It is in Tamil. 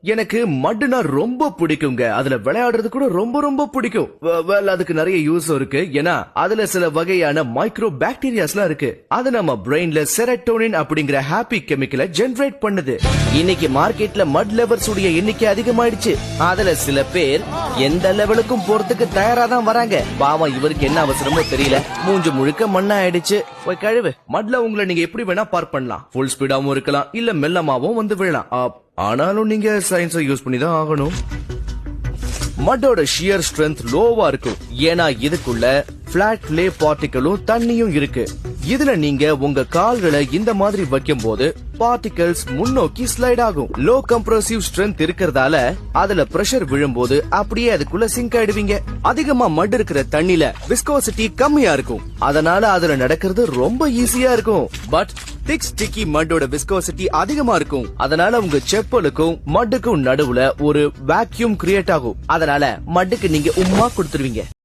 எனக்கு மட்னா ரொம்ப பிடிக்குங்க. அதுல விளையாடுறது கூட ரொம்ப ரொம்ப பிடிக்கும். அதுக்கு நிறைய யூஸ் இருக்கு. ஏன்னா அதுல சில வகையான மைக்ரோ பாக்டீரியாஸ்லாம் இருக்கு. அது நம்ம பிரெயின்ல செரோட்டோனின் அப்படிங்கிற ஹாப்பி கெமிக்கலை ஜெனரேட் பண்ணுது. இன்னைக்கு மார்க்கெட்ல மட் லவர்ஸ் உடைய எண்ணிக்கை அதிகமாயிடுச்சு. அதுல சில பேர் எந்த லெவலுக்கும் போறதுக்கு தயாரா தான் வராங்க. பாவம் இவருக்கு என்ன அவசரமோ தெரியல, மூஞ்சு முழுக்க மண்ணா ஆயிடுச்சு. போய் கழுவு. மட்ல உங்களை நீங்க எப்படி வேணா பார்க் பண்ணலாம். ஃபுல் ஸ்பீடாவும் இருக்கலாம், இல்ல மெல்லமாவும் வந்து விழலாம். ஆனாலும் நீங்க சயின்ஸை யூஸ் பண்ணி தான் ஆகணும். மட்டோட ஷியர் ஸ்ட்ரென்த் லோவா இருக்கும். ஏன்னா இதுக்குள்ள பிளாட் கிளே பார்ட்டிகளும் தண்ணியும் இருக்கு. இதுல நீங்க உங்க கால்களை இந்த மாதிரி வைக்கும் போது பார்ட்டிகல்ஸ் முன்னோக்கி ஸ்லைட் ஆகும். லோ கம்ப்ரசிவ் ஸ்ட்ரென்த் இருக்கிறதால அதுல பிரஷர் விழும்போது அப்படியே அதுக்குள்ள சிங்க் ஆயிடுவீங்க. அதிகமா மட் இருக்கிற தண்ணில விஸ்கோசிட்டி கம்மியா இருக்கும். அதனால அதுல நடக்கிறது ரொம்ப ஈஸியா இருக்கும். பட் திக் ஸ்டிக்கி மட்டோட விஸ்கோசிட்டி அதிகமா இருக்கும். அதனால உங்க செப்பலுக்கும் மட்டுக்கும் நடுவுல ஒரு வேக்யூம் கிரியேட் ஆகும். அதனால மட்டுக்கு நீங்க உம்மா கொடுத்துருவீங்க.